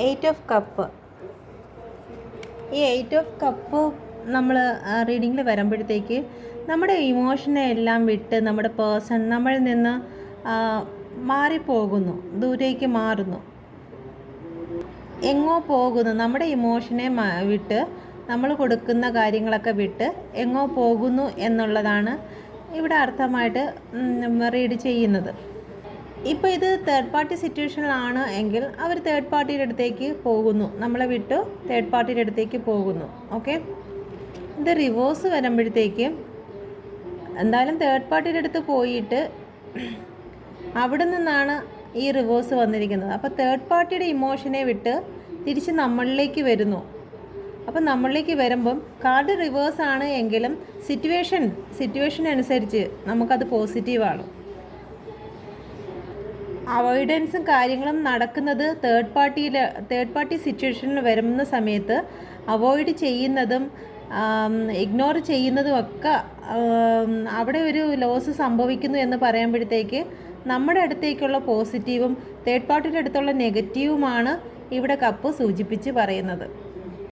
Eight of cup. ഈ eight of cup നമ്മൾ റീഡിങ്ങിൽ വരുമ്പോഴത്തേക്ക് നമ്മുടെ ഇമോഷനെ എല്ലാം വിട്ട് നമ്മുടെ പേഴ്സൺ നമ്മളിൽ നിന്ന് മാറിപ്പോകുന്നു, ദൂരേക്ക് മാറുന്നു, എങ്ങോ പോകുന്നു. നമ്മുടെ ഇമോഷനെ വിട്ട് നമ്മൾ കൊടുക്കുന്ന കാര്യങ്ങളൊക്കെ വിട്ട് എങ്ങോ പോകുന്നു എന്നുള്ളതാണ് ഇവിടെ അർത്ഥമായിട്ട് റീഡ് ചെയ്യുന്നത്. ഇപ്പോൾ ഇത് തേർഡ് പാർട്ടി സിറ്റുവേഷനിലാണ് എങ്കിൽ അവർ തേർഡ് പാർട്ടിയുടെ അടുത്തേക്ക് പോകുന്നു, നമ്മളെ വിട്ട് തേർഡ് പാർട്ടിയുടെ അടുത്തേക്ക് പോകുന്നു. ഓക്കെ, ഇത് റിവേഴ്സ് വരുമ്പോഴത്തേക്ക് എന്തായാലും തേർഡ് പാർട്ടിയുടെ അടുത്ത് പോയിട്ട് അവിടെ നിന്നാണ് ഈ റിവേഴ്സ് വന്നിരിക്കുന്നത്. അപ്പോൾ തേർഡ് പാർട്ടിയുടെ ഇമോഷനെ വിട്ട് തിരിച്ച് നമ്മളിലേക്ക് വരുന്നു. അപ്പം നമ്മളിലേക്ക് വരുമ്പം കാർഡ് റിവേഴ്സ് ആണ് എങ്കിലും സിറ്റുവേഷൻ അനുസരിച്ച് നമുക്കത് പോസിറ്റീവാണ്. അവോയ്ഡൻസും കാര്യങ്ങളും നടക്കുന്നത് തേർഡ് പാർട്ടി സിറ്റുവേഷനിൽ വരുന്ന സമയത്ത് അവോയ്ഡ് ചെയ്യുന്നതും ഇഗ്നോർ ചെയ്യുന്നതും ഒക്കെ അവിടെ ഒരു ലോസ് സംഭവിക്കുന്നു എന്ന് പറയുമ്പോഴത്തേക്ക് നമ്മുടെ അടുത്തേക്കുള്ള പോസിറ്റീവും തേർഡ് പാർട്ടിയുടെ അടുത്തുള്ള നെഗറ്റീവുമാണ് ഇവിടെ കപ്പ് സൂചിപ്പിച്ച് പറയുന്നത്.